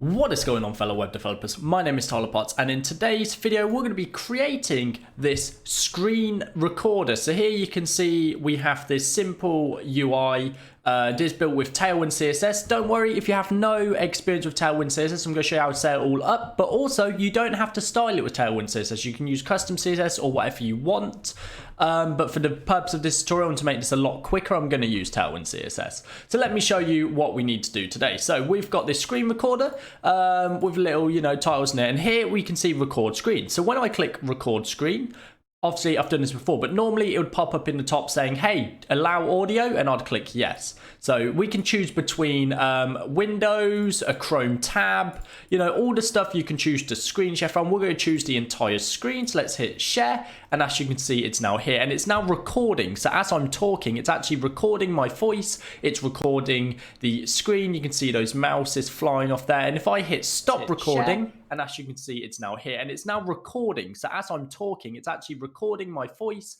What is going on, fellow web developers? My name is Tyler Potts, and in today's video we're going to be creating this screen recorder. So here you can see we have this simple UI. This built with Tailwind CSS. Don't worry if you have no experience with Tailwind CSS. I'm going to show you how to set it all up, but also you don't have to style it with Tailwind CSS. You can use custom CSS or whatever you want. But for the purpose of this tutorial and to make this a lot quicker, I'm going to use Tailwind CSS. So let me show you what we need to do today. So we've got this screen recorder with little, titles in it, and here we can see record screen. So when I click record screen, obviously I've done this before, but normally it would pop up in the top saying, hey, allow audio, and I'd click yes. So we can choose between Windows, a Chrome tab, all the stuff you can choose to screen share from. We're going to choose the entire screen. So let's hit share. And as you can see, it's now here and it's now recording. So as I'm talking, it's actually recording my voice. It's recording the screen. You can see those mouses flying off there. And if I hit stop recording, and as you can see, it's now here and it's now recording. So as I'm talking, it's actually recording my voice.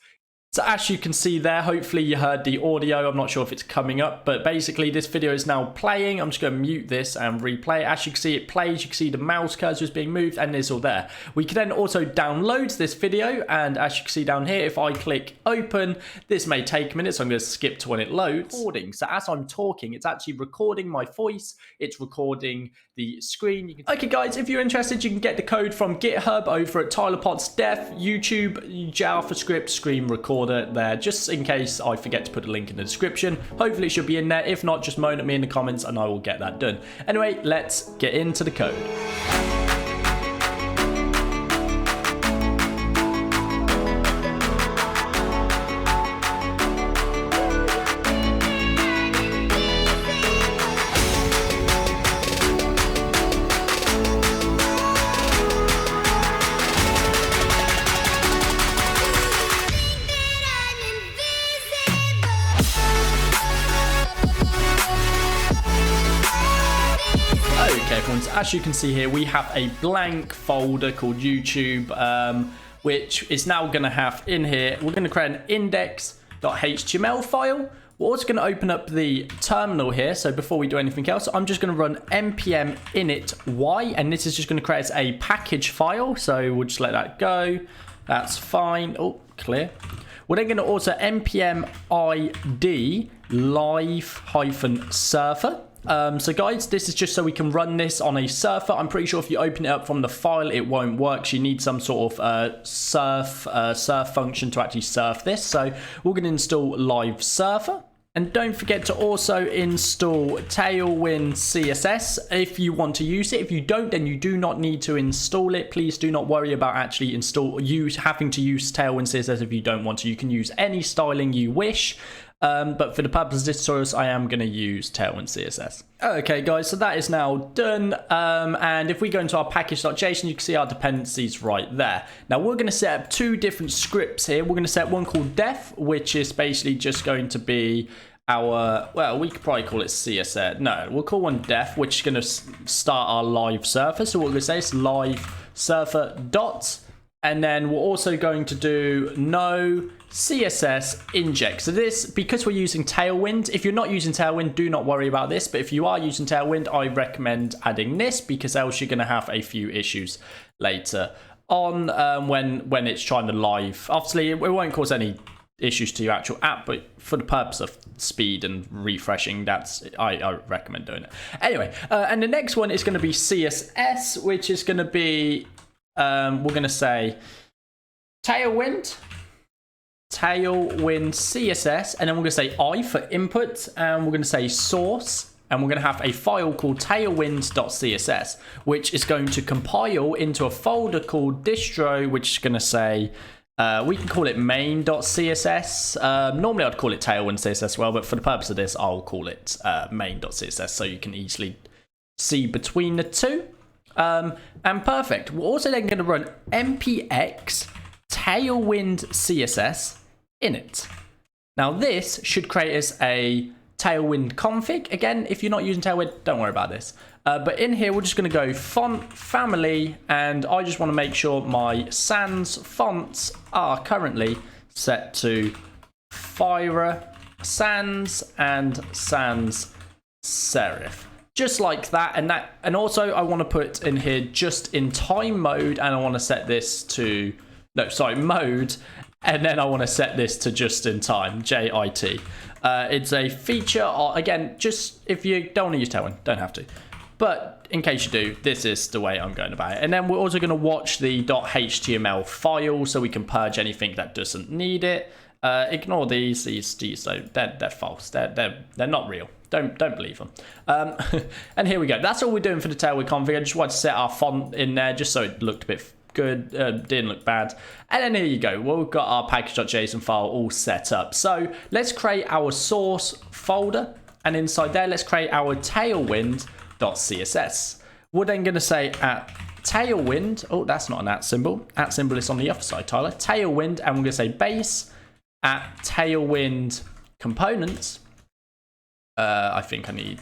So as you can see there, hopefully you heard the audio. I'm not sure if it's coming up, but basically this video is now playing. I'm just going to mute this and replay it. As you can see, it plays. You can see the mouse cursor is being moved and it's all there. We can then also download this video. And as you can see down here, if I click open, this may take minutes. So I'm going to skip to when it loads. Recording. So as I'm talking, it's actually recording my voice. It's recording the screen. Okay, guys, if you're interested, you can get the code from GitHub over at Tyler Potts Dev, YouTube, JavaScript, screen recorder there, just in case I forget to put a link in the description. Hopefully it should be in there. If not, just moan at me in the comments and I will get that done. Anyway, let's get into the code. Okay, everyone, as you can see here, we have a blank folder called YouTube, which is now going to have in here, we're going to create an index.html file. We're also going to open up the terminal here. So before we do anything else, I'm just going to run npm init.y, and this is just going to create a package file. So we'll just let that go. That's fine. Oh, clear. We're then going to also npm id live-server. So guys, this is just so we can run this on a server. I'm pretty sure if you open it up from the file, it won't work. So you need some sort of surf function to actually surf this. So we're going to install live server. And don't forget to also install Tailwind CSS if you want to use it. If you don't, then you do not need to install it. Please do not worry about actually having to use Tailwind CSS if you don't want to. You can use any styling you wish. But for the purpose of this tutorial, I am going to use Tailwind CSS. Okay, guys, so that is now done. And if we go into our package.json, you can see our dependencies right there. Now, we're going to set up two different scripts here. We're going to set one called def, which is basically just going to be our, well, we could probably call it CSS. No, we'll call one def, which is going to start our live server. So what we're going to say is live server dot. And then we're also going to do no CSS inject. So this, because we're using Tailwind, if you're not using Tailwind, do not worry about this. But if you are using Tailwind, I recommend adding this because else you're going to have a few issues later on when it's trying to live. Obviously, it won't cause any issues to your actual app, but for the purpose of speed and refreshing, I recommend doing it. Anyway, and the next one is going to be CSS, which is going to be we're going to say Tailwind CSS, and then we're going to say I for input, and we're going to say source, and we're going to have a file called tailwind.css, which is going to compile into a folder called distro, which is going to say we can call it main.css. Normally I'd call it Tailwind CSS as well, but for the purpose of this, I'll call it main.css, so you can easily see between the two. And perfect. We're also then going to run npx tailwind css init. Now this should create us a Tailwind config. Again, if you're not using Tailwind, don't worry about this. But in here, we're just going to go font family, and I just want to make sure my sans fonts are currently set to Fira, sans, and sans serif. just like that. And also I want to put in here just in time mode, and I want to set this to mode, and then I want to set this to just in time, JIT. It's a feature, again, just if you don't want to use Tailwind, don't have to. But in case you do, this is the way I'm going about it. And then we're also going to watch the .html file so we can purge anything that doesn't need it. Ignore these they're false. They're not real. Don't believe them. And here we go. That's all we're doing for the Tailwind config. I just wanted to set our font in there just so it looked a bit good, didn't look bad. And then here you go. Well, we've got our package.json file all set up. So let's create our source folder, and inside there, let's create our tailwind.css. We're then going to say at tailwind. Oh, that's not an at symbol. At symbol is on the other side, Tyler. Tailwind, and we're going to say base at tailwind components. I think I need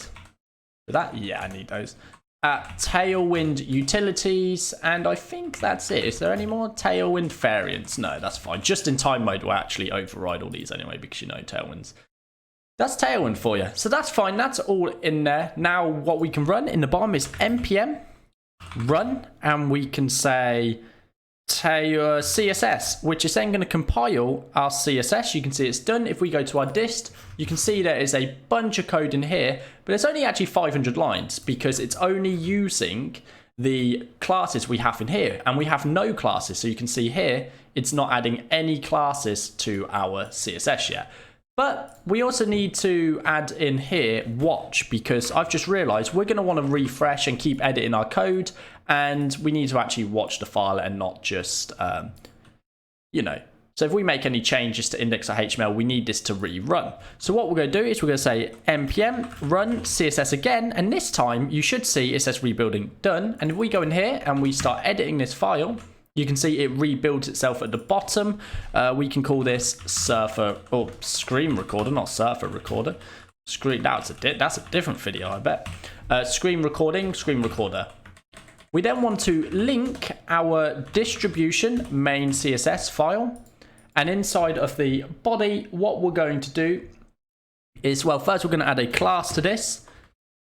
that. Yeah, I need those. At tailwind utilities, and I think that's it. Is there any more tailwind variants? No, that's fine. Just in time mode will actually override all these anyway, because you know tailwinds. That's tailwind for you. So that's fine. That's all in there. Now what we can run in the bottom is npm run, and we can say CSS, which is then going to compile our CSS. You can see it's done. If we go to our dist, you can see there is a bunch of code in here, but it's only actually 500 lines because it's only using the classes we have in here, and we have no classes. So you can see here, it's not adding any classes to our CSS yet. But we also need to add in here watch, because I've just realized we're going to want to refresh and keep editing our code, and we need to actually watch the file and not just, So if we make any changes to index.html, we need this to rerun. So what we're going to do is we're going to say npm run CSS again, and this time you should see it says rebuilding done. And if we go in here and we start editing this file, you can see it rebuilds itself at the bottom. We can call this surfer or screen recorder, not surfer recorder. Screen, that's a different video, I bet. Screen recording, screen recorder. We then want to link our distribution main CSS file. And inside of the body, what we're going to do is, well, first we're going to add a class to this.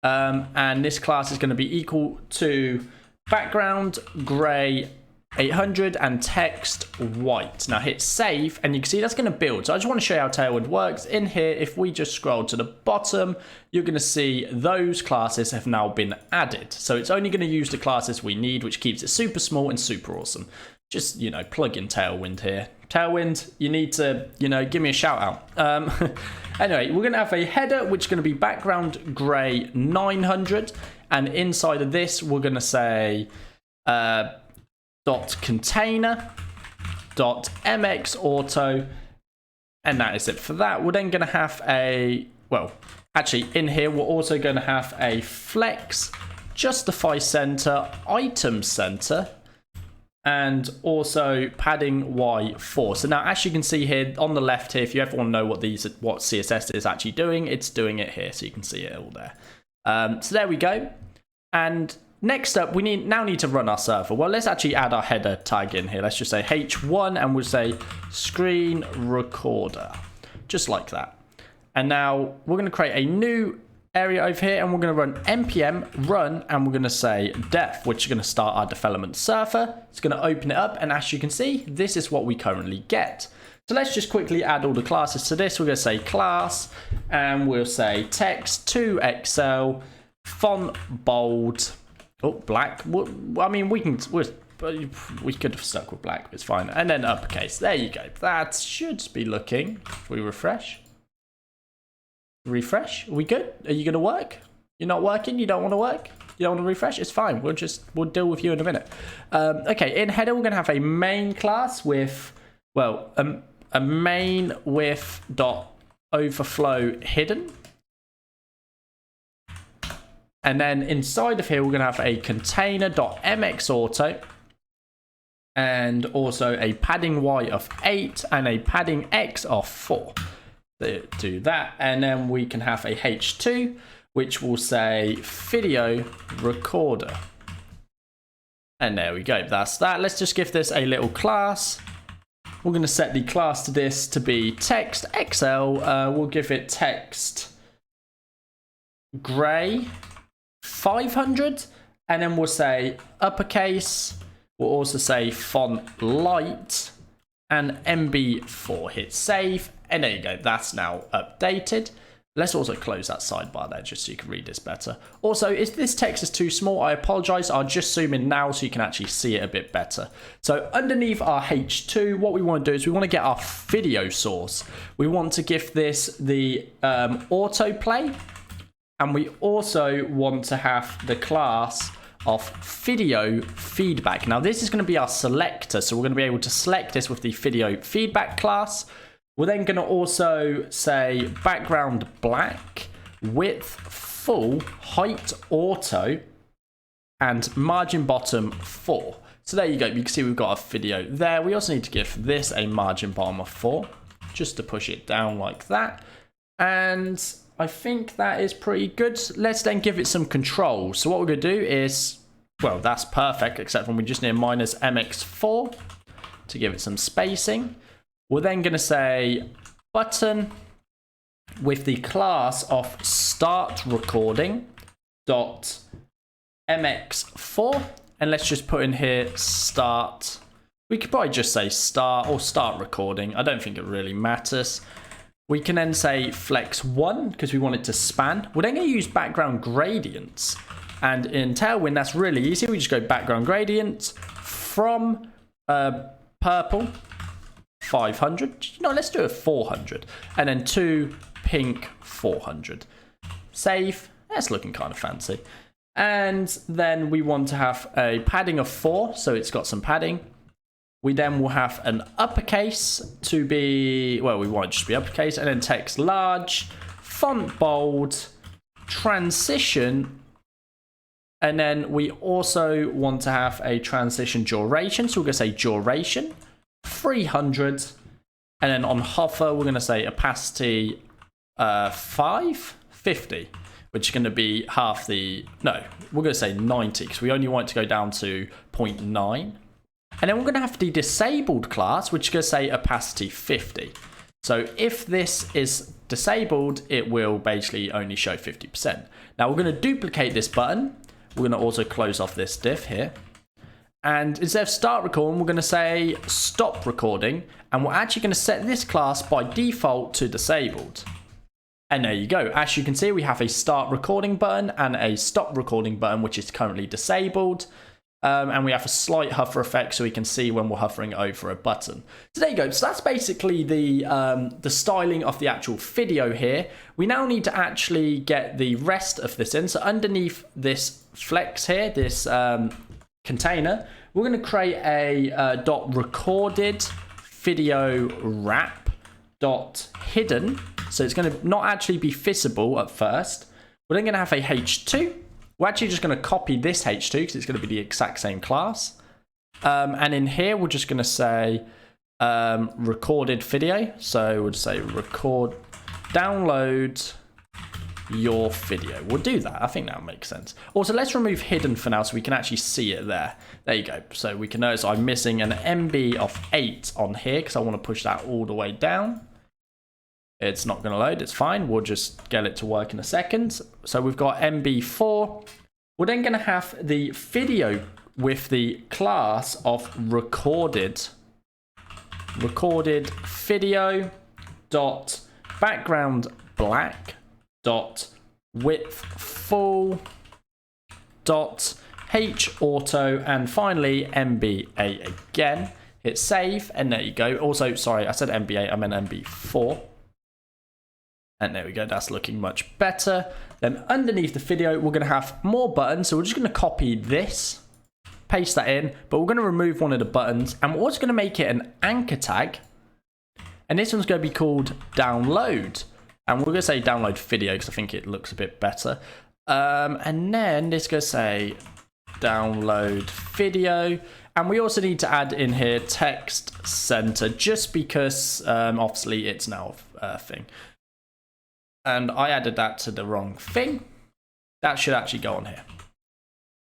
And this class is going to be equal to background gray 800 and text white. Now hit save, and you can see that's going to build. So I just want to show you how Tailwind works. In here, if we just scroll to the bottom, you're going to see those classes have now been added. So it's only going to use the classes we need, which keeps it super small and super awesome. Just, plug in Tailwind here. Tailwind, you need to, give me a shout out. Anyway, we're going to have a header, which is going to be background gray 900. And inside of this, we're going to say .container .mxauto, and that is it for that. We're then going to have in here, we're also going to have a flex justify center, item center, and also padding Y4. So now, as you can see here on the left here, if you ever want to know what CSS is actually doing, it's doing it here. So you can see it all there. So there we go. And next up, we now need to run our server. Well, let's actually add our header tag in here. Let's just say h1, and we'll say screen recorder, just like that. And now we're going to create a new area over here, and we're going to run npm run, and we're going to say def, which is going to start our development server. It's going to open it up, and as you can see, this is what we currently get. So let's just quickly add all the classes to this. We're going to say class, and we'll say text to Excel, font bold. Oh, black. I mean, we could have stuck with black, but it's fine. And then uppercase. There you go. That should be looking. If we refresh. Refresh. Are we good? Are you going to work? You're not working? You don't want to work? You don't want to refresh? It's fine. We'll deal with you in a minute. Okay, in header, we're going to have a main class with, a main with .overflow hidden. And then inside of here, we're going to have a container.mxauto, and also a padding Y of 8 and a padding X of 4. Do that. And then we can have a H2, which will say video recorder. And there we go. That's that. Let's just give this a little class. We're going to set the class to this to be text XL. We'll give it text gray 500, and then we'll say uppercase. We'll also say font light and MB4. Hit save, and there you go. That's now updated. Let's also close that sidebar there just so you can read this better. Also, if this text is too small, I apologize. I'll just zoom in now so you can actually see it a bit better. So underneath our H2, what we want to do is we want to get our video source. We want to give this the autoplay, and we also want to have the class of video feedback. Now this is going to be our selector, so we're going to be able to select this with the video feedback class. We're then going to also say background black, width full, height auto, and margin bottom 4. So there you go. You can see we've got a video there. We also need to give this a margin bottom of 4, just to push it down like that. And I think that is pretty good. Let's then give it some control. So what we're going to do is, well, that's perfect, except when we just need minus MX4 to give it some spacing. We're then going to say button with the class of start recording dot mx4, and let's just put in here start. We could probably just say start or start recording. I don't think it really matters. We can then say flex 1 because we want it to span. We're then going to use background gradients, and in Tailwind that's really easy. We just go background gradient from purple 500, no, let's do a 400, and then to pink 400. Save. That's looking kind of fancy. And then we want to have a padding of 4, so it's got some padding. We then will have an uppercase to be, well, we want it just to be uppercase, and then text large, font bold, transition, and then we also want to have a transition duration, so we're going to say duration 300, and then on hover we're going to say opacity 550, which is going to be half the, no, we're going to say 90 because we only want it to go down to 0.9. And then we're going to have the disabled class, which is going to say opacity 50. So if this is disabled, it will basically only show 50%. Now we're going to duplicate this button. We're going to also close off this div here. And instead of start recording, we're going to say stop recording. And we're actually going to set this class by default to disabled. And there you go. As you can see, we have a start recording button and a stop recording button, which is currently disabled. And we have a slight hover effect so we can see when we're hovering over a button. So there you go. So that's basically the styling of the actual video here. We now need to actually get the rest of this in. So underneath this flex here, this container, we're going to create a dot recorded video wrap dot hidden. So it's going to not actually be visible at first. We're then going to have a h2. We're actually just going to copy this h2 because it's going to be the exact same class. And in here, we're just going to say recorded video. So we'll say record, download your video. We'll do that. I think that makes sense. Also, let's remove hidden for now so we can actually see it there. There you go. So we can notice I'm missing an MB of 8 on here because I want to push that all the way down. It's not going to load. It's fine. We'll just get it to work in a second. So we've got MB4. We're then going to have the video with the class of recorded video dot background black dot width full dot h auto, and finally MB8 again. Hit save, and there you go. Also, sorry, I said MB8, I meant MB4. And there we go, that's looking much better. Then underneath the video, we're going to have more buttons. So we're just going to copy this, paste that in, but we're going to remove one of the buttons. And we're also going to make it an anchor tag. And this one's going to be called download. And we're going to say download video because I think it looks a bit better. And then this is going to say download video. And we also need to add in here text center just because obviously it's now a thing. And I added that to the wrong thing. That should actually go on here.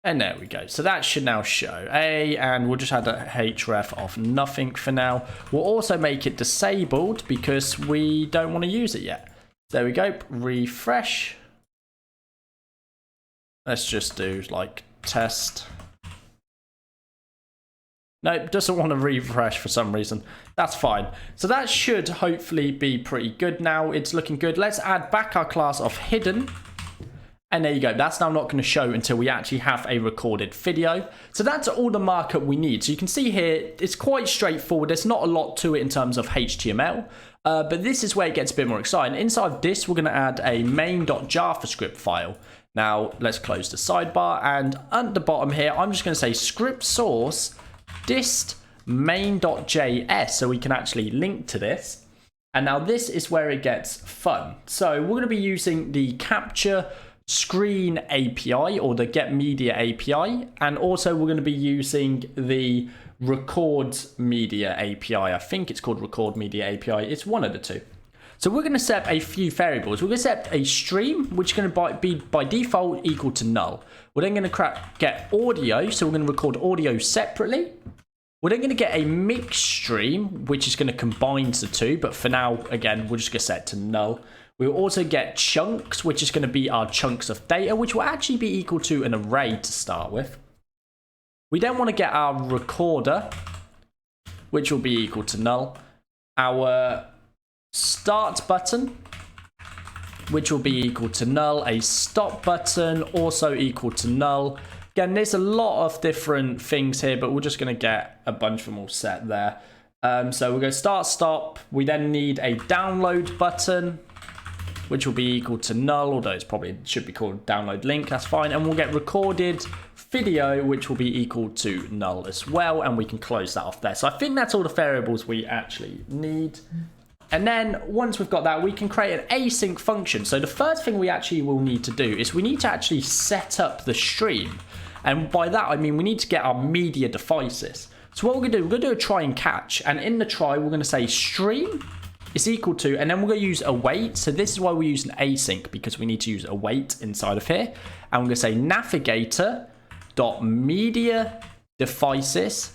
And there we go. So that should now show and we'll just add a href of nothing for now. We'll also make it disabled because we don't want to use it yet. There we go. Refresh. Let's just do like test. Nope, doesn't want to refresh for some reason. That's fine. So that should hopefully be pretty good now. It's looking good. Let's add back our class of hidden. And there you go. That's now not going to show until we actually have a recorded video. So that's all the markup we need. So you can see here, it's quite straightforward. There's not a lot to it in terms of HTML. But this is where it gets a bit more exciting. Inside of this, we're going to add a main.javascript file. Now, let's close the sidebar. And at the bottom here, I'm just going to say script source dist main.js, so we can actually link to this. And now this is where it gets fun. So we're going to be using the capture screen API or the get media API, and also we're going to be using the record media API. I think it's called record media API. It's one of the two. So we're going to set a few variables. We're going to set a stream, which is going to be by default equal to null. We're then going to get audio, so we're going to record audio separately. We're then going to get a mix stream, which is going to combine the two, but for now, again, we're just going to set it to null. We'll also get chunks, which is going to be our chunks of data, which will actually be equal to an array to start with. We then want to get our recorder, which will be equal to null. Our start button, which will be equal to null. A stop button, also equal to null. Again, there's a lot of different things here, but we're just going to get a bunch of them all set there. So we'll go start, stop. We then need a download button, which will be equal to null, although it's probably should be called download link. That's fine. And we'll get recorded video, which will be equal to null as well. And we can close that off there. So I think that's all the variables we actually need. And then once we've got that, we can create an async function. So the first thing we actually will need to do is we need to actually set up the stream. And by that, I mean we need to get our media devices. So what we're going to do, we're going to do a try and catch. And in the try, we're going to say stream is equal to, and then we're going to use await. So this is why we use an async, because we need to use await inside of here. And we're going to say navigator dot media devices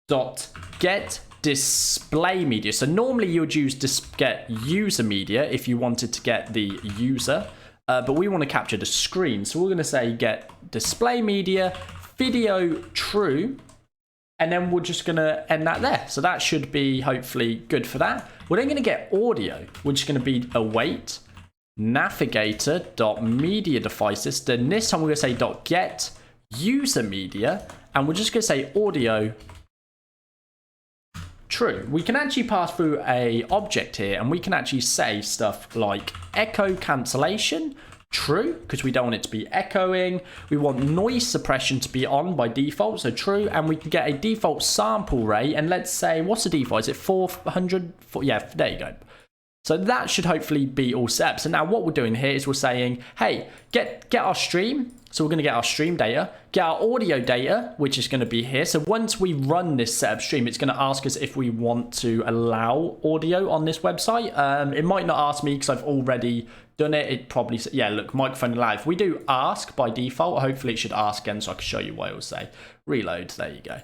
dot get display media. So normally you would use get user media if you wanted to get the user, but we want to capture the screen. So we're going to say get display media video true, and then we're just going to end that there. So that should be hopefully good for that. We're then going to get audio, which is going to be await navigator dot media devices. Then this time we're going to say dot get user media, and we're just going to say audio true. We can actually pass through a object here, and we can actually say stuff like echo cancellation true, because we don't want it to be echoing. We want noise suppression to be on by default, so true. And we can get a default sample rate, and let's say, what's the default? Is it 400? Yeah, there you go. So that should hopefully be all set up. So now what we're doing here is we're saying, hey, get our stream. So we're going to get our stream data, get our audio data, which is going to be here. So once we run this setup stream, it's going to ask us if we want to allow audio on this website. It might not ask me because I've already done it. It probably, yeah, look, microphone allowed. If we do ask by default, hopefully it should ask again so I can show you what it will say. Reload, there you go.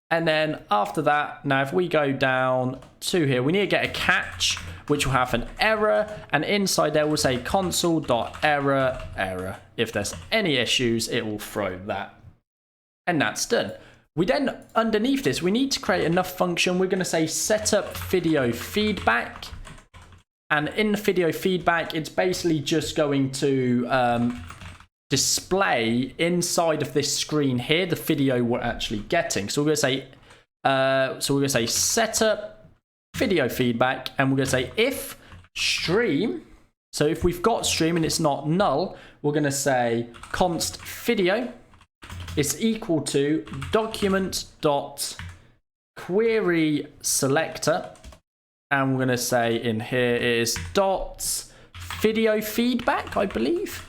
And then after that, now if we go down to here, we need to get a catch, which will have an error. And inside there, we'll say console.error, error. If there's any issues, it will throw that. And that's done. We then, underneath this, we need to create enough function. We're going to say setup video feedback. And in the video feedback, it's basically just going to display inside of this screen here the video we're actually getting. So we're going to say setup video feedback, and we're going to say if stream. So if we've got stream and it's not null, we're going to say const video is equal to document dot query selector, and we're going to say in here is dot video feedback, I believe.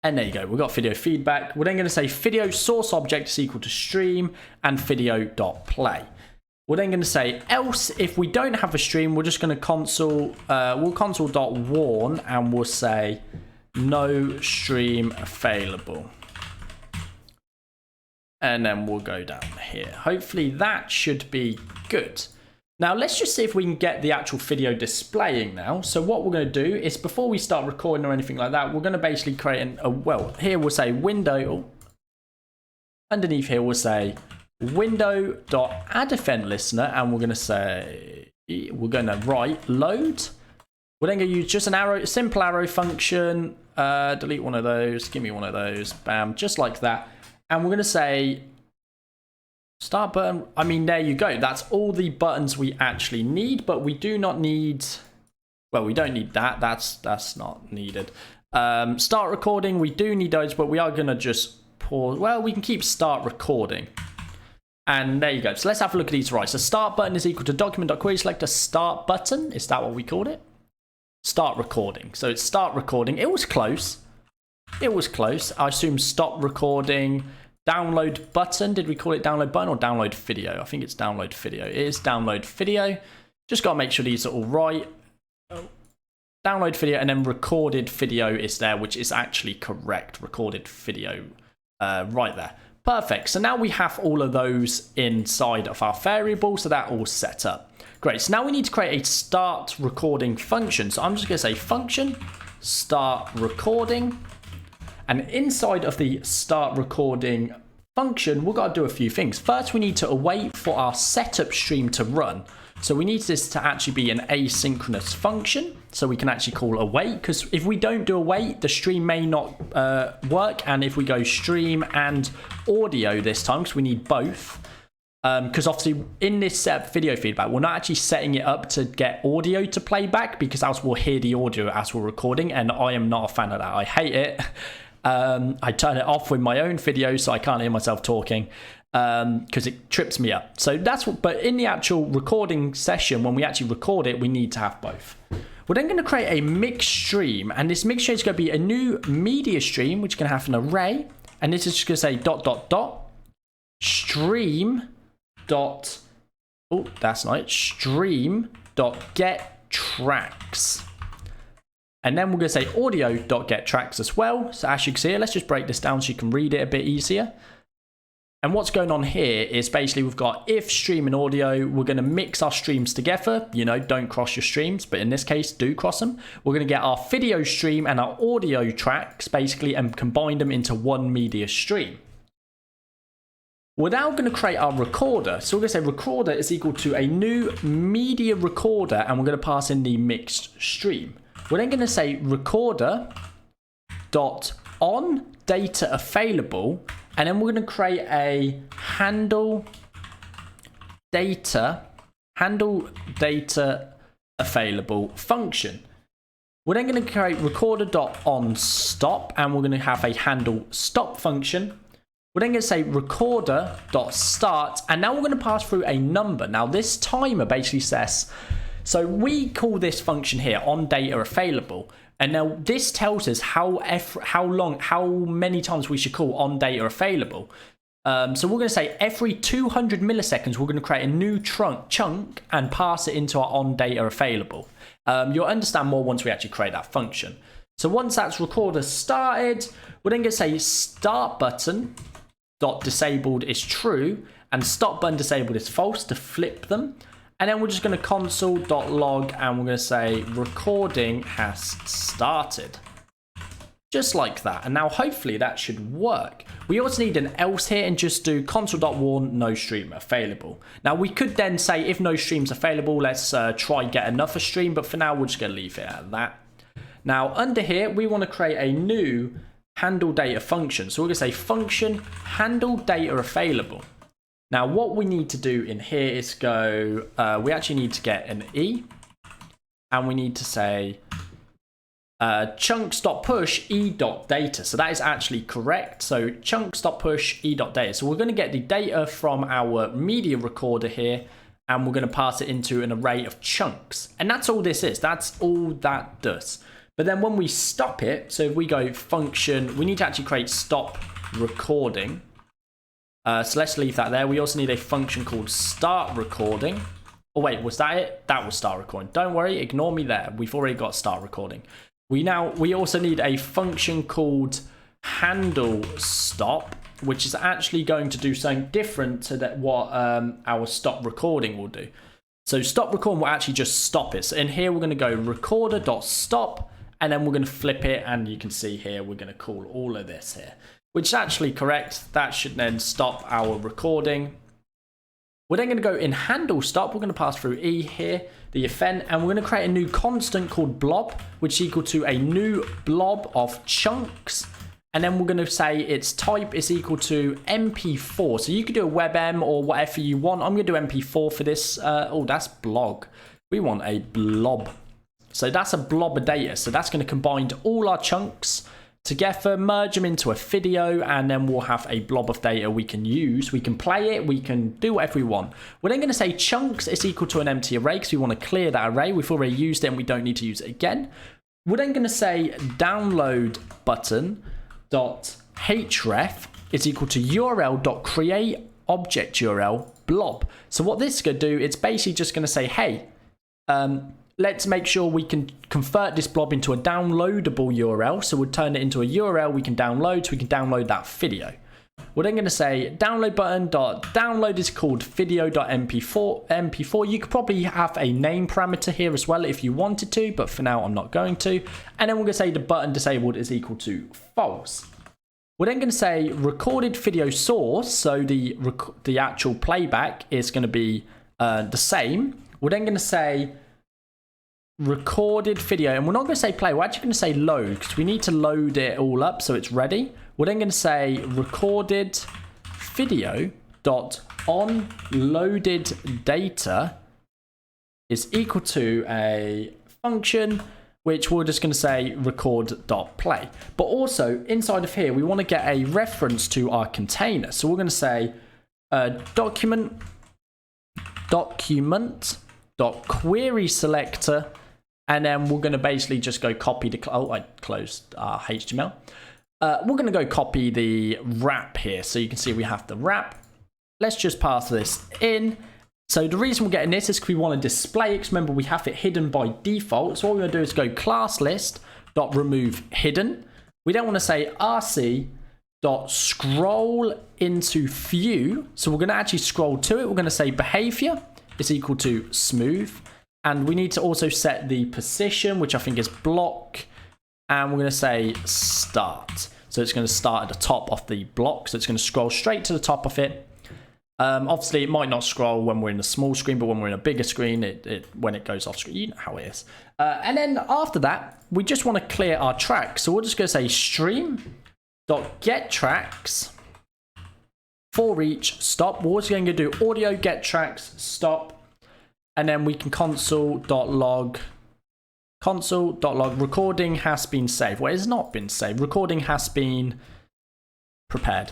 And there you go, we've got video feedback. We're then going to say video source object is equal to stream and video.play. We're then going to say else if we don't have a stream, we're just going to console, we'll console.warn, and we'll say no stream available. And then we'll go down here. Hopefully that should be good. Now let's just see if we can get the actual video displaying now. So what we're going to do is, before we start recording or anything like that, we're going to basically create well, here we'll say window. Underneath here we'll say window.addEventListener, and we're going to say, we're going to write load. We're then going to use just an arrow, simple arrow function. Delete one of those, give me one of those, bam, just like that. And we're going to say start button. I mean, there you go. That's all the buttons we actually need, but we do not need, well, we don't need that. That's not needed. Start recording, we do need those, but we are going to just pause. Well, we can keep start recording. And there you go. So let's have a look at these. Right, so start button is equal to document.querySelector start button. Is that what we called it? Start recording. So it's start recording. It was close. It was close. I assume stop recording. Download button. Did we call it download button or download video? I think it's download video. It is download video. Just got to make sure these are all right. Download video, and then recorded video is there, which is actually correct. Recorded video right there. Perfect. So now we have all of those inside of our variable. So that all set up. Great. So now we need to create a start recording function. So I'm just going to say function start recording. And inside of the start recording function, we've got to do a few things. First, we need to await for our setup stream to run. So we need this to actually be an asynchronous function. So we can actually call await, because if we don't do await, the stream may not work. And if we go stream and audio this time, because we need both, because obviously in this setup video feedback, we're not actually setting it up to get audio to play back, because else we'll hear the audio as we're recording. And I am not a fan of that. I hate it. I turn it off with my own videos so I can't hear myself talking, because it trips me up. So that's what, but in the actual recording session, when we actually record it, we need to have both. We're then going to create a mix stream, and this mix stream is going to be a new media stream, which is going to have an array, and this is just going to say ... stream dot, oh, that's not it, stream dot get tracks. And then we're going to say audio.getTracks as well. So as you can see here, let's just break this down so you can read it a bit easier. And what's going on here is basically we've got if stream and audio. We're going to mix our streams together. You know, don't cross your streams, but in this case, do cross them. We're going to get our video stream and our audio tracks basically and combine them into one media stream. We're now going to create our recorder. So we're going to say recorder is equal to a new media recorder, and we're going to pass in the mixed stream. We're then going to say recorder dot on data available, and then we're going to create a handle data available function. We're then going to create recorder dot on stop, and we're going to have a handle stop function. We're then going to say recorder dot start, and now we're going to pass through a number. Now this timer basically says, so we call this function here on data available, and now this tells us how many times we should call on data available. So we're going to say every 200 milliseconds we're going to create a new chunk and pass it into our on data available. You'll understand more once we actually create that function. So once that's recorder started, we're then going to say start button dot disabled is true and stop button disabled is false to flip them. And then we're just going to console.log, and we're going to say recording has started. Just like that. And now hopefully that should work. We also need an else here and just do console.warn no stream available. Now we could then say if no streams available, let's try get another stream. But for now, we're just going to leave it at that. Now under here, we want to create a new handle data function. So we're going to say function handle data available. Now, what we need to do in here is go, we actually need to get an E, and we need to say chunks.push e.data. So that is actually correct. So chunks.push e.data. So we're going to get the data from our media recorder here, and we're going to pass it into an array of chunks. And that's all this is. That's all that does. But then when we stop it, so if we go function, we need to actually create stop recording. So let's leave that there. We also need a function called start recording. Oh wait, was that it? That was start recording. Don't worry, ignore me there. We've already got start recording. We also need a function called handle stop, which is actually going to do something different to what our stop recording will do. So stop recording will actually just stop it. So in here, we're going to go recorder.stop, and then we're going to flip it. And you can see here, we're going to call all of this here, which is actually correct. That should then stop our recording. We're then going to go in handle stop. We're going to pass through E here, the event, and we're going to create a new constant called blob, which is equal to a new blob of chunks. And then we're going to say its type is equal to MP4. So you could do a WebM or whatever you want. I'm going to do MP4 for this. Oh, that's blog. We want a blob. So that's a blob of data. So that's going to combine all our chunks together, merge them into a video, and then we'll have a blob of data we can use. We can play it. We can do whatever we want. We're then going to say chunks is equal to an empty array because we want to clear that array. We've already used it and we don't need to use it again. We're then going to say download button dot href is equal to url.create object URL blob. So what this is going to do, it's basically just going to say, hey, let's make sure we can convert this blob into a downloadable URL. So we'll turn it into a URL we can download, so we can download that video. We're then going to say download button dot download is called video.mp4. You could probably have a name parameter here as well if you wanted to, but for now I'm not going to. And then we're going to say the button disabled is equal to false. We're then going to say recorded video source, so the actual playback is going to be the same. We're then going to say recorded video, and we're not going to say play, we're actually going to say load because we need to load it all up so it's ready. We're then going to say recorded video dot on loaded data is equal to a function which we're just going to say record.play. But also inside of here we want to get a reference to our container, so we're going to say document dot query selector, and then we're going to basically just go copy the I closed HTML. We're going to go copy the wrap here, so you can see we have the wrap. Let's just pass this in. So the reason we're getting this is because we want to display it, because remember we have it hidden by default. So what we're going to do is go class list dot remove hidden. We then want to say rc dot scroll into view. So we're going to actually scroll to it. We're going to say behavior is equal to smooth, and we need to also set the position, which I think is block, and we're going to say start. So it's going to start at the top of the block, so it's going to scroll straight to the top of it. Obviously it might not scroll when we're in a small screen, but when we're in a bigger screen, when it goes off screen, you know how it is. And then after that we just want to clear our tracks, so we're just going to say stream dot get tracks for each stop. We're also going to do audio get tracks stop, and then we can console.log recording has been saved. Well, it's not been saved. Recording has been prepared.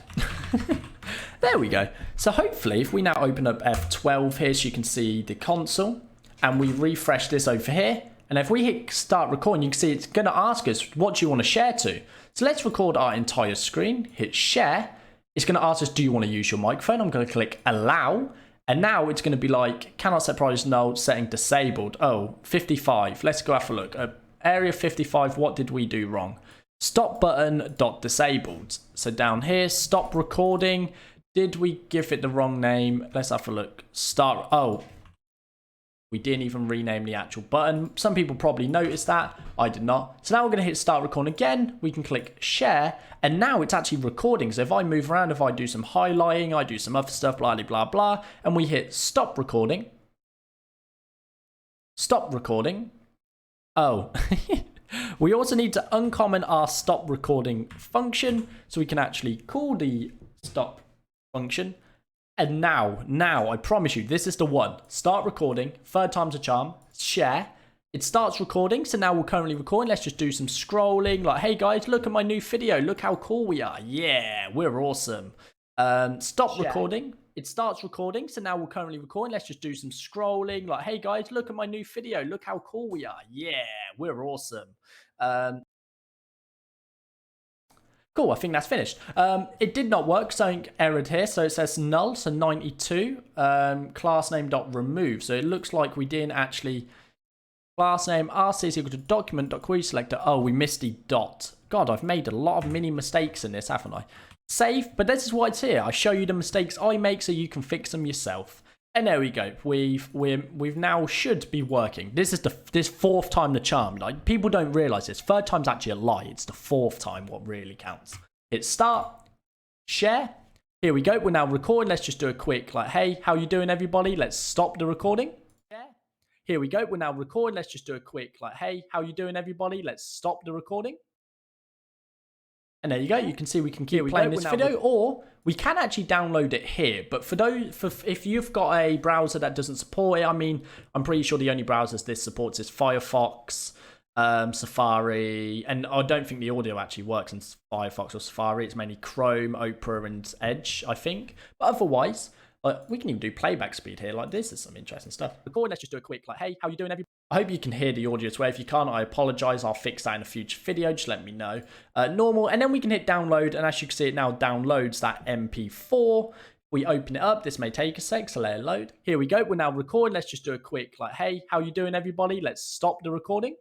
There we go. So hopefully if we now open up F12 here, so you can see the console, and we refresh this over here, and if we hit start recording, you can see it's going to ask us what do you want to share to. So let's record our entire screen, hit share. It's going to ask us, do you want to use your microphone? I'm going to click allow. And now it's going to be like, cannot set priority null, setting disabled. Oh, 55. Let's go have a look. Area 55, what did we do wrong? Stop button dot disabled. So down here, stop recording. Did we give it the wrong name? Let's have a look. Start. Oh, we didn't even rename the actual button. Some people probably noticed that. I did not. So now we're going to hit start recording again. We can click share, and now it's actually recording. So if I move around, if I do some highlighting, I do some other stuff, blah, blah, blah, blah, and we hit stop recording. Stop recording. Oh, we also need to uncomment our stop recording function so we can actually call the stop function. And now, I promise you, this is the one. Start recording, third time's a charm, share. It starts recording, so now we're currently recording. Let's just do some scrolling, like, hey guys, look at my new video. Look how cool we are. Yeah, we're awesome. Stop share. Recording. It starts recording, so now we're currently recording. Let's just do some scrolling, like, hey guys, look at my new video. Look how cool we are. Yeah, we're awesome. Cool, I think that's finished. It did not work, something errored here. So it says null, so 92, class name dot remove. So it looks like we didn't actually, class name rc is equal to document dot query selector. Oh, we missed the dot. God, I've made a lot of mini mistakes in this, haven't I? Save, but this is why it's here. I show you the mistakes I make so you can fix them yourself. And there we go. We've now should be working. This is this fourth time the charm. Like, people don't realize this. Third time's actually a lie. It's the fourth time what really counts. Hit start, share. Here we go. We're now recording. Let's just do a quick like, hey, how you doing, everybody? Let's stop the recording. Share. Here we go. We're now recording. Let's just do a quick like, hey, how you doing, everybody? Let's stop the recording. And there you go. You can see we can keep playing this video, or we can actually download it here. But if you've got a browser that doesn't support it, I mean, I'm pretty sure the only browsers this supports is Firefox, Safari, and I don't think the audio actually works in Firefox or Safari. It's mainly Chrome, Opera, and Edge, I think. But otherwise, we can even do playback speed here. Like, this is some interesting stuff. Record. Let's just do a quick like, hey, how you doing, everybody? I hope you can hear the audio as well. If you can't, I apologize. I'll fix that in a future video. Just let me know. Normal, and then we can hit download, and as you can see, it now downloads that MP4. We open it up. This may take a sec, so let it load. Here we go. We're now recording. Let's just do a quick like, hey, how you doing, everybody? Let's stop the recording.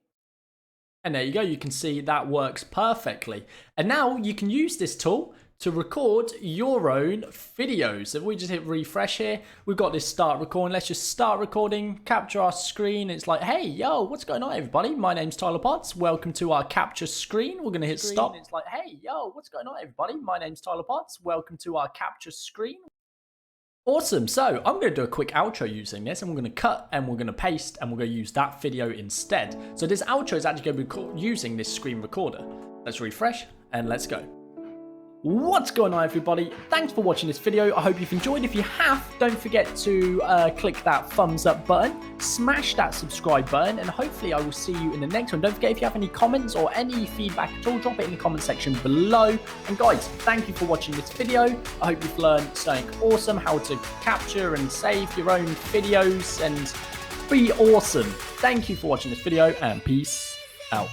And there you go. You can see that works perfectly. And now you can use this tool to record your own videos. If we just hit refresh here, we've got this start recording. Let's just start recording, capture our screen. It's like, hey, yo, what's going on, everybody? My name's Tyler Potts. Welcome to our capture screen. We're going to hit stop. It's like, hey, yo, what's going on, everybody? My name's Tyler Potts. Welcome to our capture screen. Awesome. So I'm going to do a quick outro using this, and we're going to cut and we're going to paste and we're going to use that video instead. So this outro is actually going to be using this screen recorder. Let's refresh and let's go. What's going on, everybody? Thanks for watching this video. I hope you've enjoyed. If you have, don't forget to click that thumbs up button, smash that subscribe button, and hopefully I will see you in the next one. Don't forget, if you have any comments or any feedback at all, drop it in the comment section below. And guys, thank you for watching this video. I hope you've learned something awesome, how to capture and save your own videos and be awesome. Thank you for watching this video, and peace out.